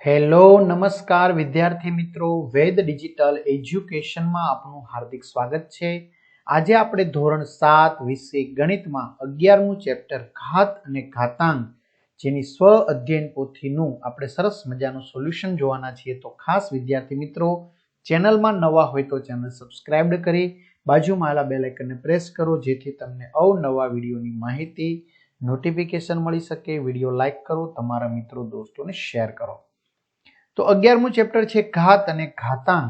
Hello નમસ્કાર વિદ્યાર્થી મિત્રો, વેદ ડિજિટલ એજ્યુકેશનમાં આપનું હાર્દિક સ્વાગત છે। આજે આપણે ધોરણ 7 વિષય ગણિતમાં 11મું ચેપ્ટર ઘાત અને ઘાતાંક જેની સ્વ અધ્યયન પોથીનું આપણે સરસ મજાનું સોલ્યુશન જોવાના છીએ। તો ખાસ વિદ્યાર્થી મિત્રો, ચેનલમાં નવા હોય તો ચેનલ સબસ્ક્રાઇબ કરી બાજુમાં આવેલા બેલ આઇકનને પ્રેસ કરો જેથી તમને અવનવા વિડીયોની માહિતી નોટિફિકેશન મળી શકે। વિડીયો લાઈક કરો, તમારા મિત્રો દોસ્તોને શેર કરો। તો 11મું ચેપ્ટર છે ઘાત અને ઘાતાંક।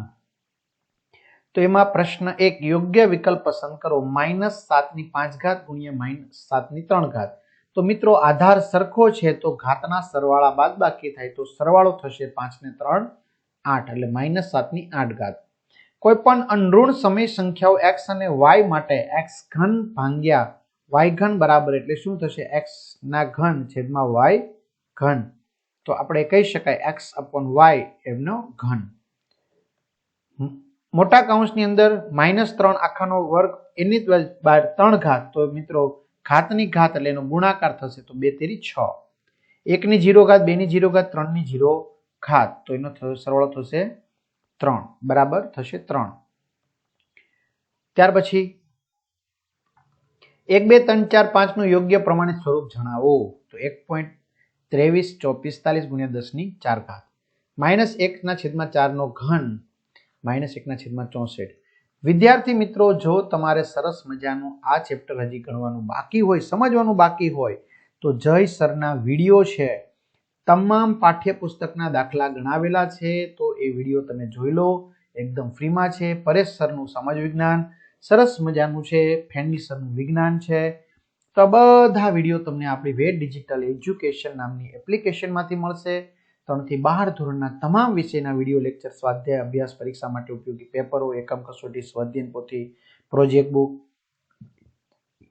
તો એમાં પ્રશ્ન 1, યોગ્ય વિકલ્પ પસંદ કરો। -7/5 ગુણ્યા -7/3। તો મિત્રો આધાર સરખો છે તો ઘાતના સરવાળા બાદબાકી થાય તો સરવાળો થશે 5 ને 3 8 એટલે -7/8। કોઈ પણ અનઋણ સમય સંખ્યાઓ x અને y માટે x ઘન ભાગ્યા y ઘન બરાબર એટલે શું થશે? x ના ઘન છેદમાં y ઘન। તો આપણે કહી શકાય x/y એનો ઘન। મોટા કૌંસની અંદર -3 આખાનો વર્ગ એની બહાર 3 ઘાત। તો મિત્રો ઘાતની ઘાત એટલે એનો ગુણાકાર થશે તો 2 તેરી 6। 1 ની 0 ઘાત, 2 ની 0 ઘાત, 3 ની 0 ઘાત। તો એનો સરવાળો થશે 3 બરાબર થશે 3। ત્યાર પછી 1 2 3 4 5 નું યોગ્ય પ્રમાણિત સ્વરૂપ જણાવો। તો 1.23 45 ગુણ્યા 10/4। -1/4 નો ઘન -1/64। વિદ્યાર્થી મિત્રો, જો તમારે સરસ મજાનું આ ચેપ્ટર હજી ગણવાનું બાકી હોય, સમજવાનું બાકી હોય તો જય સરના વિડીયો છે, તમામ પાઠ્યપુસ્તકના દાખલા ગણાવેલા છે। તો એ વિડીયો તમે જોઈ લો, એકદમ ફ્રીમાં છે। પરેશ સરનું સમાજ વિજ્ઞાન સરસ મજાનું છે, ફેન્ડી સરનું વિજ્ઞાન છે। તો બધા વિડીયો તમને આપણી વેદ ડિજિટલ એજ્યુકેશન નામની એપ્લિકેશનમાંથી મળશે। 3 થી 12 ધોરણના તમામ વિષયના વિડીયો લેક્ચર, સ્વાધ્યાય, અભ્યાસ, પરીક્ષા માટે ઉપયોગી પેપરો, એકમ કસોટી, સ્વાધ્યાયન પોથી, પ્રોજેક્ટ બુક,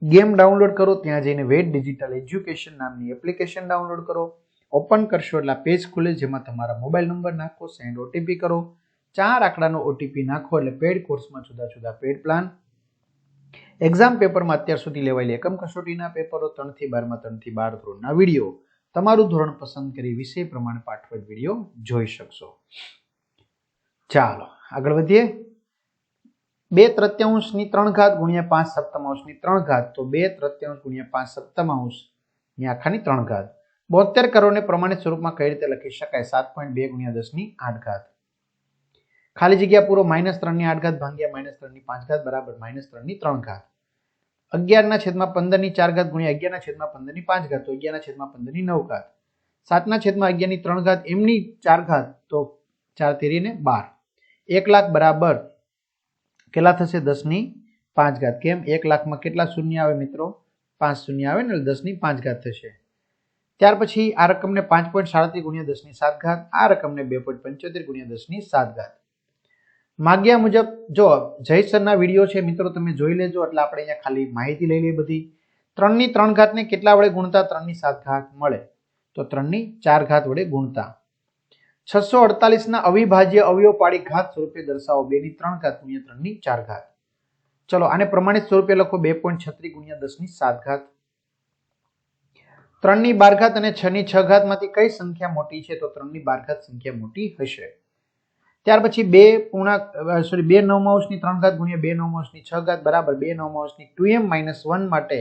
ગેમ ડાઉનલોડ કરો। ત્યાં જઈને વેદ ડિજિટલ એજ્યુકેશન નામની એપ્લિકેશન ડાઉનલોડ કરો। ઓપન કરશો એટલે પેજ ખુલે જેમાં તમારા મોબાઈલ નંબર નાખો, સેન્ડ ઓટીપી કરો। 4 આંકડાનો ઓટીપી નાખો એટલે પેડ કોર્સમાં જુદા જુદા પેડ પ્લાન, એક્ઝામ પેપરમાં અત્યાર સુધી લેવાયેલી એકમ કસોટીના પેપરો, 3 થી 12 માં 3 થી 12 ધોરણના વિડીયો, તમારું ધોરણ પસંદ કરી વિષય પ્રમાણે પાઠવત વિડીયો જોઈ શકશો। ચાલો આગળ વધીએ। 2/3 ગુણ્યા 5/7 તો 2/3 ગુણ્યા 5/7 આખાની 3 ઘાત। 72 કરોડને પ્રમાણિત સ્વરૂપમાં કઈ રીતે લખી શકાય? 7.2 ગુણ્યા 10/8। ખાલી જગ્યા પૂરો -3/8 ભાગ્યા -3/5 બરાબર -3/3। 11/15/4 ગુણ્યા 11/15/5 તો 11/15/9। 7/11/3 એમની 4 તો 4 તેરી ને 12। 1 લાખ બરાબર કેટલા થશે? 10/5। કેમ? 1 લાખમાં કેટલા શૂન્ય આવે મિત્રો? 5 શૂન્ય આવે ને એટલે 10/5 થશે। ત્યાર પછી આ રકમને 5.37 ગુણ્યા 10/7, આ રકમને 2.75 ગુણ્યા 10/7। માગ્યા મુજબ જો જય સરના વિડીયો છે મિત્રો, તમે જોઈ લેજો એટલે આપણે અહીંયા ખાલી માહિતી લઈ લઈએ બધી। 3/3 ને કેટલા વડે ગુણતા 3/7 મળે? તો 3/4 વડે ગુણતા। 648 ના અવિભાજ્ય અવયવ પાડી ઘાત સ્વરૂપે દર્શાવો। 2/3 ગુણ્યા 3/4। ચલો આને પ્રમાણિત સ્વરૂપે લખો 2.36 ગુણ્યા 10/7। 3/12 અને 6/6 માંથી કઈ સંખ્યા મોટી છે? તો 3/12 સંખ્યા મોટી હશે। ત્યાર પછી 2/9 ગુણ્યા 2/9 બરાબર 2/9 2m-1 માટે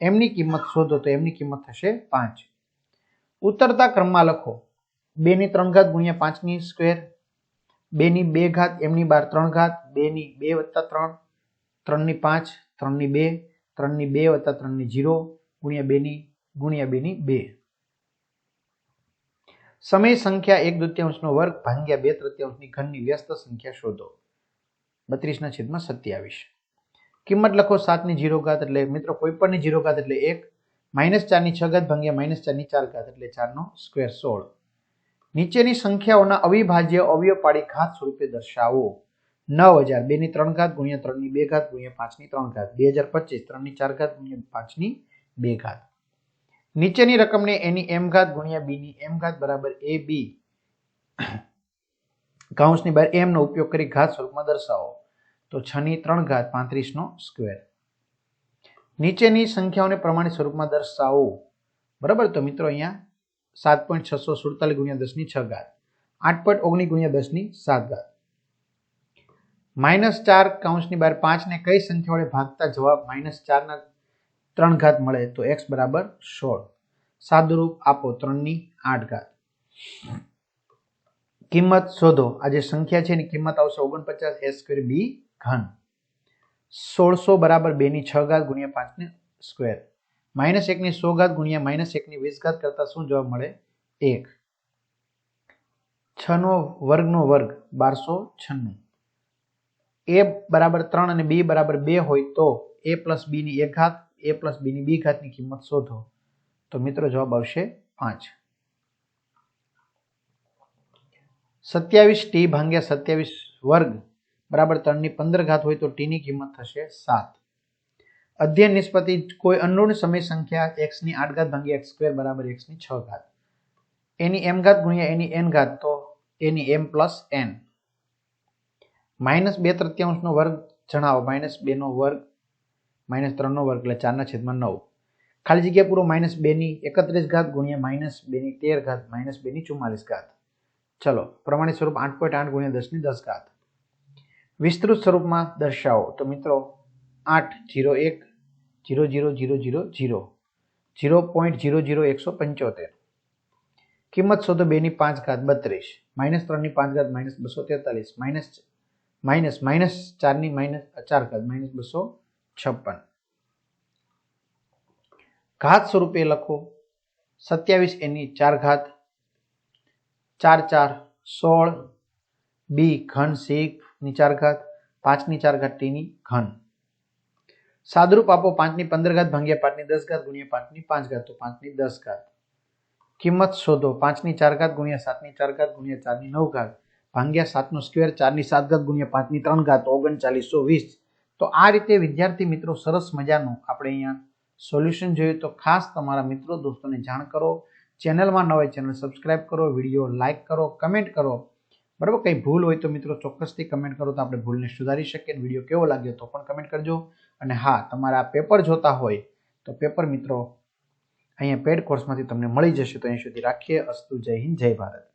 એમની કિંમત શોધો। તો એમની કિંમત થશે 5। ઉતરતા ક્રમમાં લખો 2/3 ગુણ્યા 5 સ્ક્વેર, 2/2 એમની બાર 3 2/2 વત્તા 3, 3/5 3/2 3/2 વત્તા 3/0 ગુણ્યા 2/2। સમય સંખ્યા 1/2 નો વર્ગ ભાગ્યા 2/3 ની ઘનની વ્યસ્ત સંખ્યા શોધો। 32/27। કિંમત લખો 7/0 એટલે મિત્રો કોઈ પણ ની 0 ઘાત એટલે 1, -4/6 ભાગ્યા -4/4 એટલે 4 નો સ્ક્વેર 16। નીચેની સંખ્યાઓના અવિભાજ્ય અવયવ પાડી ઘાત સ્વરૂપે દર્શાવો। 9000 2/3 ગુણ્યા 3/2 ગુણ્યા 5/3। 2025 3/4 ગુણ્યા 5/2। નીચેની રકમને એની m ઘાત ગુણ્યા b ની m ઘાત બરાબર ab કૌંસની બહાર m નો ઉપયોગ કરી ઘાત સ્વરૂપમાં દર્શાવો। તો 6/3 35 નો સ્ક્વેર। નીચેની સંખ્યાઓને પ્રમાણિત સ્વરૂપમાં દર્શાવો। બરાબર, તો મિત્રો અહીંયા 7.647 ગુણ્યા 10/6। 8.19 ગુણ્યા 10 ની 7 ઘાત -4 કૌંસની બહાર 5 ને કઈ સંખ્યા વડે ભાગતા જવાબ -4 ના 3 ઘાત મળે તો x બરાબર 16. સાદુરૂપ આપો 3 ની 8 ઘાત. કિંમત શોધો. આ જે સંખ્યા છે એની કિંમત આવશે 49 a² b ઘન. 1600 બરાબર 2 ની 6 ઘાત ગુણ્યા 5 ની સ્ક્વેર. -1 ની 100 ઘાત ગુણ્યા -1 ની 20 ઘાત કરતા શું જવાબ મળે? 1. 6 નો વર્ગનો વર્ગ 1296. a બરાબર 3 અને b બરાબર 2 હોય તો a પ્લસ b ની 1 ઘાત a પ્લસ b ની b ઘાતની કિંમત શોધો. તો મિત્રો જવાબ આવશે 5. 27t ભાગ્યા 27 વર્ગ બરાબર 3 ની 15 ઘાત હોય તો t ની કિંમત થશે 7. અધ્યયન નિષ્પત્તિ કોઈ અનૂર્ણ સમય સંખ્યા x ની 8 ઘાત ભાગ્યા x² બરાબર x ની 6 ઘાત. a ની m ઘાત ગુણ્યા a ની n ઘાત તો a ની m પ્લસ n. -2/3 નો વર્ગ જણાવો. -2 નો વર્ગ -3 નો વર્ગ એટલે 4/9. ખાલી જગ્યા પૂરો -2 ની 31 ઘાત ગુણ્યા -2 ની 13 ઘાત -2 ની 44 ઘાત. ચલો પ્રમાણિત સ્વરૂપ 8.8 ગુણ્યા 10 ની 10 ઘાત. વિસ્તૃત સ્વરૂપમાં દર્શાવો. તો મિત્રો 8 0 1 0 0 0 0 0 0.00175. કિંમત શોધો 2 ની 5 ઘાત 32 -3 ની 5 ઘાત -243 -4 ની -4 ઘાત -256. ઘાત સ્વરૂપે લખો. 27 a ની 4 ઘાત 4 4 16 b ઘન sec ની 4 ઘાત 5 ની 4 ઘાત t ની ઘન. સાદુરૂપ આપો 5 ની 15 ઘાત ભાગ્યા 5 ની 10 ઘાત ગુણ્યા 5 ની 5 ઘાત તો 5 ની 10 ઘાત. કિંમત શોધો. 5 ની 4 ઘાત ગુણ્યા 7 ની 4 ઘાત ગુણ્યા 4 ની 9 ઘાત ભાગ્યા 7 નો સ્ક્વેર 4 ની 7 ઘાત ગુણ્યા 5 ની 3 ઘાત 3920. તો આ રીતે વિદ્યાર્થી મિત્રો સરસ મજાનું આપણે અહીંયા સોલ્યુશન જોયું. તો ખાસ તમારા મિત્રો દોસ્તોને જાણ કરો. ચેનલમાં ન હોય ચેનલ સબસ્ક્રાઇબ કરો, વિડીયો લાઇક કરો, કમેન્ટ કરો. બરાબર, કંઈ ભૂલ હોય તો મિત્રો ચોક્કસથી કમેન્ટ કરો તો આપણે ભૂલને સુધારી શકીએ. વિડીયો કેવો લાગ્યો તો પણ કમેન્ટ કરજો. અને હા, તમારા પેપર જોતા હોય તો પેપર મિત્રો અહીંયા પેડ કોર્સમાંથી તમને મળી જશે. તો અહીં સુધી રાખીએ. અસ્તુ. જય હિન્દ, જય ભારત.